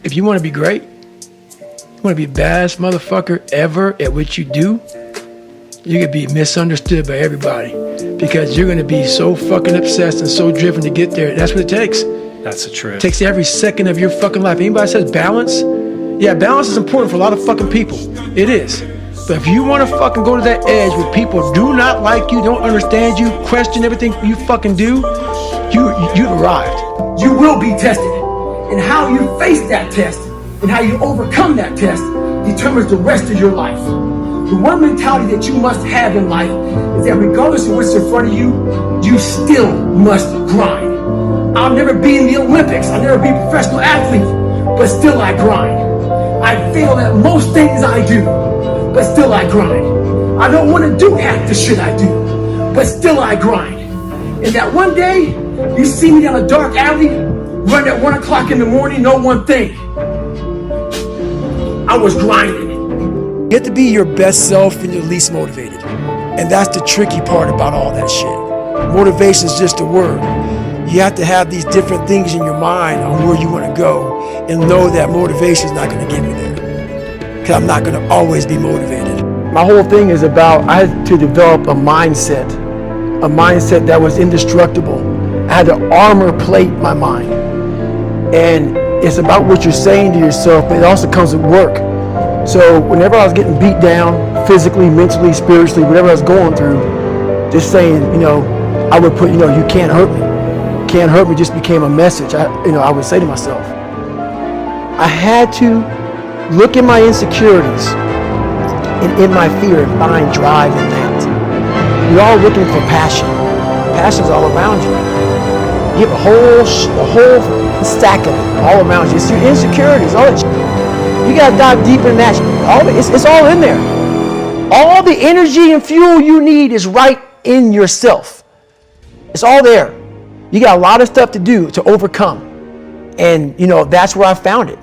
if you want to be great, you want to be the baddest motherfucker ever at what you do, you're going to be misunderstood by everybody because you're going to be so fucking obsessed and so driven to get there. That's what it takes. That's the truth. It takes every second of your fucking life. Anybody says balance? Yeah, balance is important for a lot of fucking people. It is. But if you want to fucking go to that edge where people do not like you, don't understand you, question everything you fucking do, you've arrived. You will be tested. And how you face that test and how you overcome that test determines the rest of your life. The one mentality that you must have in life is that regardless of what's in front of you, you still must grind. I'll never be in the Olympics, I'll never be a professional athlete, but still I grind. I fail at most things I do, but still I grind. I don't want to do half the shit I do, but still I grind. And that one day, you see me down a dark alley, run at 1 o'clock in the morning, know one thing. I was grinding. You have to be your best self and your least motivated. And that's the tricky part about all that shit. Motivation is just a word. You have to have these different things in your mind on where you want to go and know that motivation is not going to get me there. Because I'm not going to always be motivated. My whole thing is about, I had to develop a mindset that was indestructible. I had to armor plate my mind. And it's about what you're saying to yourself, but it also comes with work. So whenever I was getting beat down, physically, mentally, spiritually, whatever I was going through, just saying, I would put, you can't hurt me. Can't hurt me just became a message. I would say to myself, I had to look at my insecurities and in my fear and find drive in that. You're all looking for passion. Passion's all around you. You have a whole stack of it all around you. It's your insecurities, all that shit. You gotta dive deeper in that shit. All of it, it's all in there. All the energy and fuel you need is right in yourself. It's all there. You got a lot of stuff to do to overcome. And that's where I found it.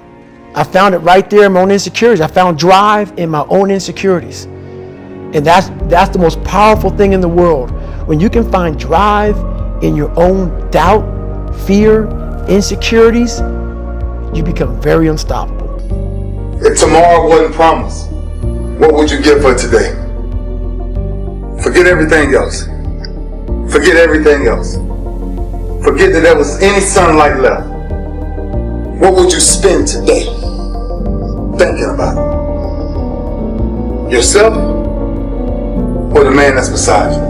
I found it right there in my own insecurities. I found drive in my own insecurities. And that's the most powerful thing in the world. When you can find drive in your own doubt, fear, insecurities, you become very unstoppable. If tomorrow wasn't promised, what would you give for today? Forget everything else. Forget everything else. Forget that there was any sunlight left. What would you spend today thinking about? Yourself or the man that's beside you?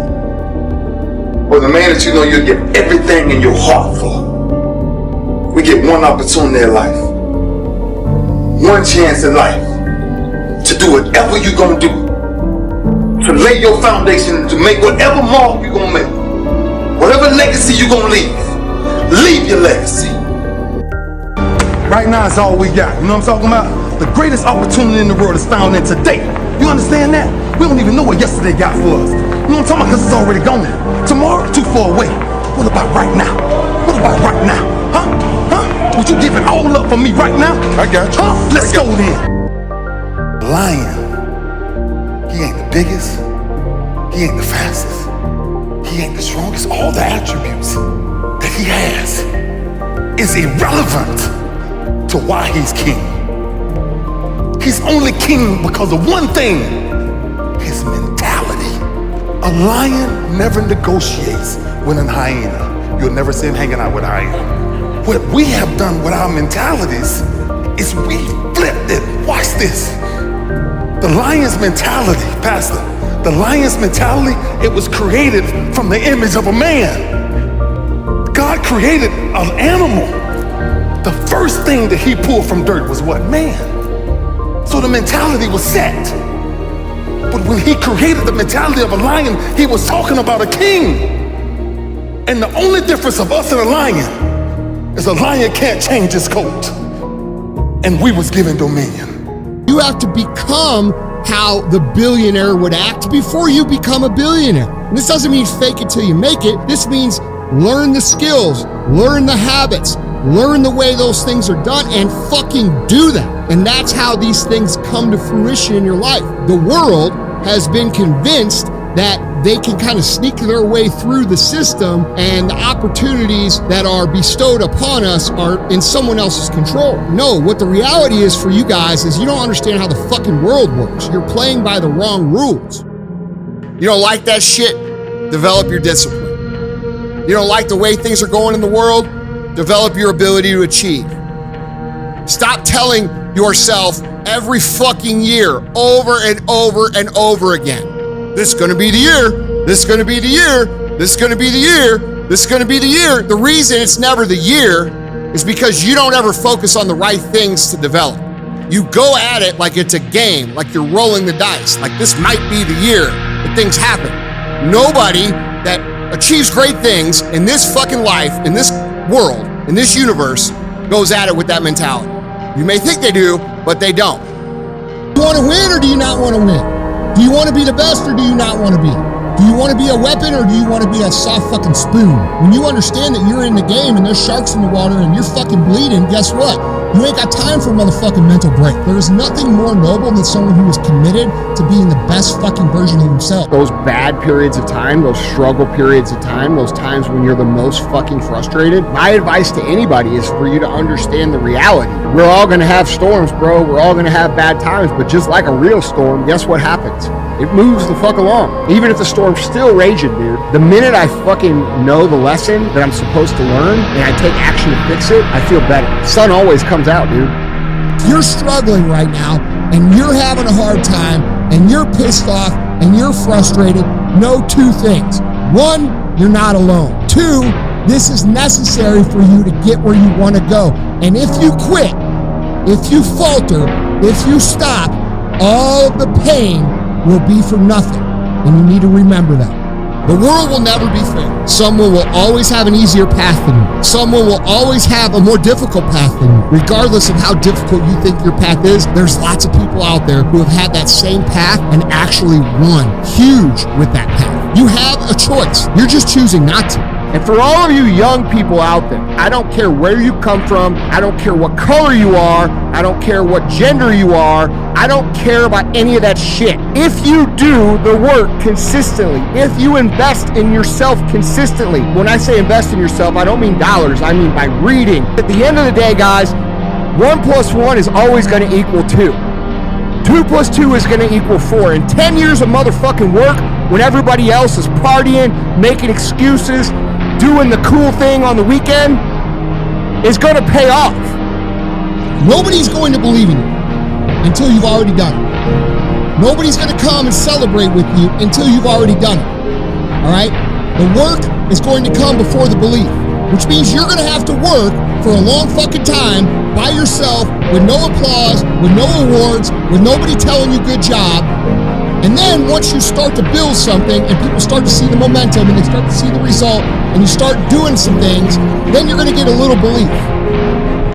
Or the man that you know you'll give everything in your heart for? We get one opportunity in life, one chance in life to do whatever you're going to do, to lay your foundation, to make whatever mark you're going to make, whatever legacy you're going to leave your legacy. Right now it's all we got. You know what I'm talking about? The greatest opportunity in the world is found in today. You understand that? We don't even know what yesterday got for us. You know what I'm talking about? Because it's already gone. Tomorrow, too far away. What about right now? What about right now? Huh? Would you give it all up for me right now? I got you. Huh? Let's go then. Lion. He ain't the biggest. He ain't the fastest. He ain't the strongest. All the attributes that he has is irrelevant to why he's king. He's only king because of one thing: his mentality. A lion never negotiates with a hyena. You'll never see him hanging out with a hyena. What we have done with our mentalities is we flipped it. Watch this. The lion's mentality, Pastor, the lion's mentality, it was created from the image of a man. God created an animal. The first thing that he pulled from dirt was what? Man. So the mentality was set. But when he created the mentality of a lion, he was talking about a king. And the only difference of us and a lion is a lion can't change his coat. And we was given dominion. You have to become how the billionaire would act before you become a billionaire. And this doesn't mean fake it till you make it. This means learn the skills, learn the habits, learn the way those things are done, and fucking do that. And that's how these things come to fruition in your life. The world has been convinced that they can kind of sneak their way through the system, and the opportunities that are bestowed upon us are in someone else's control. No, what the reality is for you guys is you don't understand how the fucking world works. You're playing by the wrong rules. You don't like that shit? Develop your discipline. You don't like the way things are going in the world? Develop your ability to achieve. Stop telling yourself every fucking year over and over and over again, this is gonna be the year, this is gonna be the year, this is gonna be the year, this is gonna be the year. The reason it's never the year is because you don't ever focus on the right things to develop. You go at it like it's a game, like you're rolling the dice, like this might be the year that things happen. Nobody that achieves great things in this fucking life, in this world, in this universe, goes at it with that mentality. You may think they do, but they don't. Do you want to win or do you not want to win? Do you want to be the best or do you not want to be? Do you want to be a weapon or do you want to be a soft fucking spoon? When you understand that you're in the game and there's sharks in the water and you're fucking bleeding, guess what? You ain't got time for a motherfucking mental break. There is nothing more noble than someone who is committed to being the best fucking version of himself. Those bad periods of time, those struggle periods of time, those times when you're the most fucking frustrated, my advice to anybody is for you to understand the reality. We're all gonna have storms, bro. We're all gonna have bad times, but just like a real storm, guess what happens? It moves the fuck along. Even if the storm's still raging, dude, the minute I fucking know the lesson that I'm supposed to learn and I take action to fix it, I feel better. Sun always comes out, dude. You're struggling right now and you're having a hard time and you're pissed off and you're frustrated. Know two things. One, you're not alone. Two, this is necessary for you to get where you want to go. And if you quit, if you falter, if you stop, all of the pain will be for nothing. And you need to remember that. The world will never be fair. Someone will always have an easier path than you. Someone will always have a more difficult path than you. Regardless of how difficult you think your path is, there's lots of people out there who have had that same path and actually won huge with that path. You have a choice. You're just choosing not to. And for all of you young people out there, I don't care where you come from, I don't care what color you are, I don't care what gender you are, I don't care about any of that shit. If you do the work consistently, if you invest in yourself consistently, when I say invest in yourself, I don't mean dollars, I mean by reading. At the end of the day, guys, 1 + 1 is always going to equal 2. 2 + 2 is going to equal 4. And 10 years of motherfucking work when everybody else is partying, making excuses, doing the cool thing on the weekend is going to pay off. Nobody's going to believe in you until you've already done it. Nobody's going to come and celebrate with you until you've already done it. All right? The work is going to come before the belief, which means you're going to have to work for a long fucking time by yourself with no applause, with no awards, with nobody telling you good job. And then once you start to build something and people start to see the momentum and they start to see the result and you start doing some things, then you're going to get a little belief.